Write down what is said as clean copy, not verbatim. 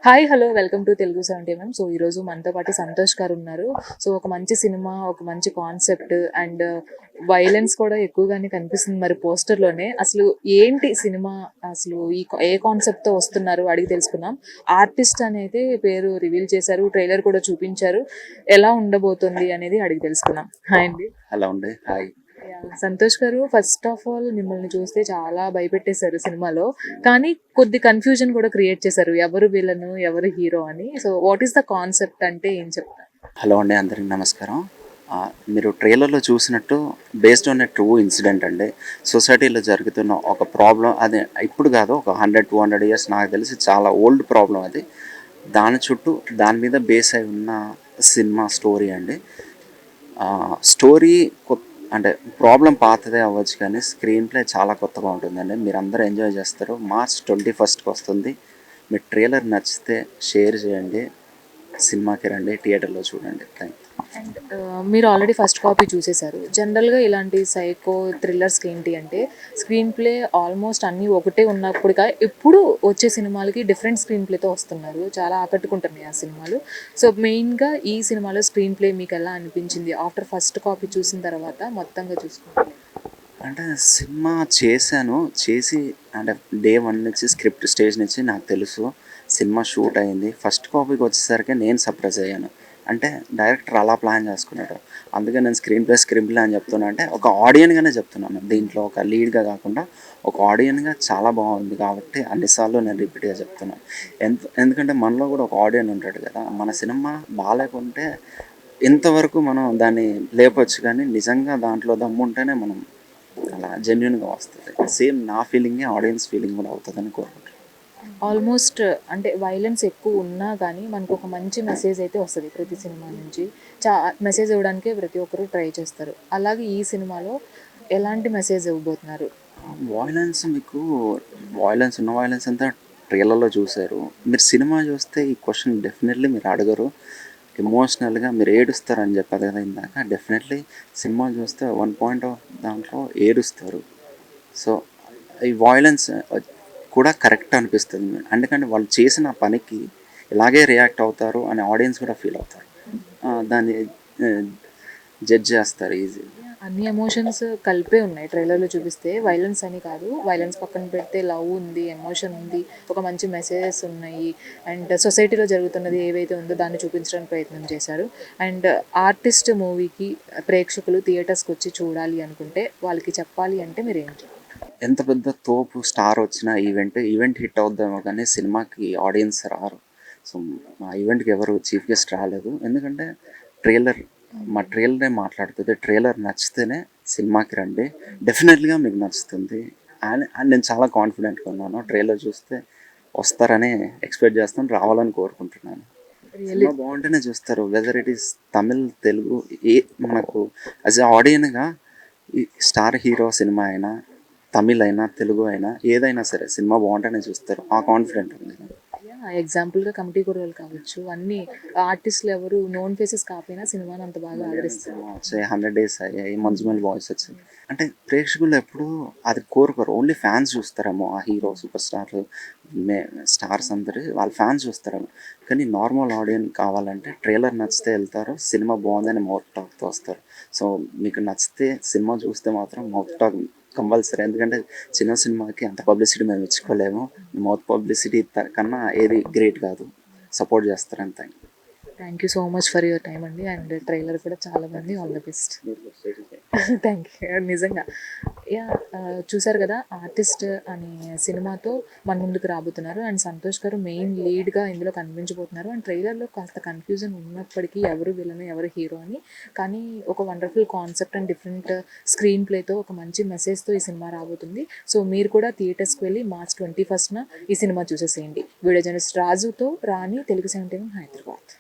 Hi hello welcome to Telugu 70 so ఈరోజు మనతో పాటు సంతోష్ గారు ఉన్నారు. సో ఒక మంచి సినిమా, ఒక మంచి కాన్సెప్ట్ అండ్ వైలెన్స్ కూడా ఎక్కువగానే కనిపిస్తుంది మరి పోస్టర్లోనే. అసలు ఏంటి సినిమా, అసలు ఏ కాన్సెప్ట్తో వస్తున్నారు అడిగి తెలుసుకుందాం. ఆర్టిస్ట్ అనేది పేరు రివీల్ చేశారు, ట్రైలర్ కూడా చూపించారు. ఎలా ఉండబోతుంది అనేది అడిగి తెలుసుకుందాం. హాయ్ అండి. హలో అండి. హాయ్. సంతోష్ గారు, ఫస్ట్ ఆఫ్ ఆల్ మిమ్మల్ని చూస్తే చాలా భయపెట్టేశారు సినిమాలో. కానీ కొద్ది కన్ఫ్యూజన్ కూడా క్రియేట్ చేశారు, ఎవరు విలన్ ఎవరు హీరో అని. So what is the concept అంటే ఏం చెప్తారు? హలో అండి, అందరికి నమస్కారం. మీరు ట్రైలర్లో చూసినట్టు based on a true incident అండి. సొసైటీలో జరుగుతున్న ఒక ప్రాబ్లం, అది ఇప్పుడు కాదు, ఒక 100-200 ఇయర్స్ నాకు తెలిసి చాలా ఓల్డ్ ప్రాబ్లం అది. దాని చుట్టూ దాని మీద బేస్ అయి ఉన్న సినిమా స్టోరీ అండి. స్టోరీ అంటే ప్రాబ్లం పాతదే అవ్వచ్చు, కానీ స్క్రీన్ ప్లే చాలా కొత్తగా ఉంటుందండి. మీరు అందరూ ఎంజాయ్ చేస్తారు. March 21st వస్తుంది. మీ ట్రైలర్ నచ్చితే షేర్ చేయండి, సినిమాకి రండి, థియేటర్లో చూడండి. Thank you. అండ్ మీరు ఆల్రెడీ ఫస్ట్ కాపీ చూసేశారు. జనరల్గా ఇలాంటి సైకో థ్రిల్లర్స్కి ఏంటి అంటే స్క్రీన్ ప్లే ఆల్మోస్ట్ అన్నీ ఒకటే ఉన్నప్పుడుగా ఇప్పుడు వచ్చే సినిమాలకి డిఫరెంట్ స్క్రీన్ ప్లేతో వస్తున్నారు. చాలా ఆకట్టుకుంటున్నాయి ఆ సినిమాలు. సో మెయిన్గా ఈ సినిమాలో స్క్రీన్ ప్లే మీకు ఎలా అనిపించింది ఆఫ్టర్ ఫస్ట్ కాపీ చూసిన తర్వాత మొత్తంగా చూసుకుంటే? అంటే సినిమా చేసి అంటే డే 1 నుంచి స్క్రిప్ట్ స్టేజ్ నుంచి నాకు తెలుసు సినిమా షూట్ అయింది. ఫస్ట్ కాపీకి వచ్చేసరికి నేను సర్ప్రైజ్ అయ్యాను. అంటే డైరెక్టర్ అలా ప్లాన్ చేసుకున్నాడు. అందుకే నేను స్క్రీన్ ప్లే అని చెప్తున్నా, అంటే ఒక ఆడియన్గానే చెప్తున్నాను. దీంట్లో ఒక లీడ్గా కాకుండా ఒక ఆడియన్గా చాలా బాగుంది కాబట్టి అన్నిసార్లు నేను రిపీట్గా చెప్తున్నాను. ఎందుకంటే మనలో కూడా ఒక ఆడియన్ ఉంటాడు కదా. మన సినిమా బాగాలేకుంటే ఇంతవరకు మనం దాన్ని లేపొచ్చు, కానీ నిజంగా దాంట్లో దమ్ము ఉంటేనే మనం అలా జెన్యున్గా వస్తుంది. సేమ్ నా ఫీలింగే ఆడియన్స్ ఫీలింగ్ కూడా అవుతుందని కోరుకుంటున్నాను. ఆల్మోస్ట్ అంటే వైలెన్స్ ఎక్కువ ఉన్నా కానీ మనకు ఒక మంచి మెసేజ్ అయితే వస్తుంది ప్రతి సినిమా నుంచి. మెసేజ్ ఇవ్వడానికే ప్రతి ఒక్కరు ట్రై చేస్తారు. అలాగే ఈ సినిమాలో ఎలాంటి మెసేజ్ ఇవ్వబోతున్నారు? మీకు వాయిలెన్స్ అంతా ట్రైలర్లో చూశారు. మీరు సినిమా చూస్తే ఈ క్వశ్చన్ డెఫినెట్లీ మీరు అడగరు. ఎమోషనల్గా మీరు ఏడుస్తారని చెప్పారు కదా ఇందాక. డెఫినెట్లీ సినిమా చూస్తే 1 పాయింట్ ఆఫ్ దాంట్లో ఏడుస్తారు. సో ఈ వాయిలెన్స్ కూడా కరెక్ట్ అనిపిస్తుంది. ఎందుకంటే వాళ్ళు చేసిన పనికి ఇలాగే రియాక్ట్ అవుతారు అని ఆడియన్స్ కూడా ఫీల్ అవుతారు. దాన్ని జడ్జ్ చేస్తారు ఈజీ. అన్ని ఎమోషన్స్ కలిపే ఉన్నాయి ట్రైలర్లో చూపిస్తే. వైలెన్స్ అని కాదు, వైలెన్స్ పక్కన పెడితే లవ్ ఉంది, ఎమోషన్ ఉంది, ఒక మంచి మెసేజెస్ ఉన్నాయి. అండ్ సొసైటీలో జరుగుతున్నది ఏవైతే ఉందో దాన్ని చూపించడానికి ప్రయత్నం చేశారు. అండ్ ఆర్టిస్ట్ మూవీకి ప్రేక్షకులు థియేటర్స్కి వచ్చి చూడాలి అనుకుంటే వాళ్ళకి చెప్పాలి అంటే మీరు ఏంటి? ఎంత పెద్ద తోపు స్టార్ వచ్చిన ఈవెంట్ హిట్ అవుద్దామో కానీ సినిమాకి ఆడియన్స్ రారు. సో మా ఈవెంట్కి ఎవరు చీఫ్ గెస్ట్ రాలేదు. ఎందుకంటే ట్రైలర్ మా ట్రైలరే మాట్లాడుతుంది. ట్రైలర్ నచ్చితేనే సినిమాకి రండి, డెఫినెట్గా మీకు నచ్చుతుంది. అండ్ నేను చాలా కాన్ఫిడెంట్గా ఉన్నాను. ట్రైలర్ చూస్తే వస్తారని ఎక్స్పెక్ట్ చేస్తాను, రావాలని కోరుకుంటున్నాను. సినిమా బాగుంటేనే చూస్తారు, whether it is Tamil, Telugu, ఏ మనకు యాజ్ ఎ ఆడియన్గా ఈ స్టార్ హీరో సినిమా అయినా, తమిళ్ అయినా, తెలుగు అయినా, ఏదైనా సరే సినిమా బాగుంటేనే చూస్తారు. ఆ కాన్ఫిడెంట్ ఉంది. ఎగ్జాంపుల్గా కమిటీ కుర్రోలు కావచ్చు, అన్ని ఆర్టిస్టులు ఎవరు నోన్ ఫేసెస్ కాకపోయినా సినిమాని అంత బాగా ఆదరిస్తారు. వచ్చాయి 100 డేస్ అయ్యాయి, మంజుమల్ వాయిస్ వచ్చింది. అంటే ప్రేక్షకులు ఎప్పుడు అది కోరుకోరు, ఓన్లీ ఫ్యాన్స్ చూస్తారేమో. ఆ హీరో సూపర్ స్టార్ స్టార్స్ అందరూ వాళ్ళ ఫ్యాన్స్ చూస్తారేమో. కానీ నార్మల్ ఆడియన్స్ కావాలంటే ట్రైలర్ నచ్చితే వెళ్తారు, సినిమా బాగుందని మౌత్ టాక్తో వస్తారు. సో మీకు నచ్చితే సినిమా చూస్తే మాత్రం మౌత్ టాక్ కంపల్సరీ. ఎందుకంటే చిన్న సినిమాకి అంత పబ్లిసిటీ మేము ఇచ్చుకోలేము. మౌత్ పబ్లిసిటీ కన్నా ఏది గ్రేట్ కాదు. సపోర్ట్ చేస్తారని thank you so much for your time అండి. అండ్ ట్రైలర్ కూడా చాలా మంది all the best. Thank you. నిజంగా యా, చూసారు కదా, ఆర్టిస్ట్ అనే సినిమాతో మన ముందుకు రాబోతున్నారు. అండ్ సంతోష్ గారు మెయిన్ లీడ్గా ఇందులో కనిపించబోతున్నారు. అండ్ ట్రైలర్లో కాస్త కన్ఫ్యూజన్ ఉన్నప్పటికీ ఎవరు విలన్ ఎవరు హీరో అని, కానీ ఒక wonderful concept and different screen ప్లేతో ఒక మంచి మెసేజ్తో ఈ సినిమా రాబోతుంది. సో మీరు కూడా థియేటర్స్కి వెళ్ళి March 21st ఈ సినిమా చూసేసేయండి. వీడియో జర్నలిస్ట్ రాజుతో రాణి, తెలుగు 71 హైదరాబాద్.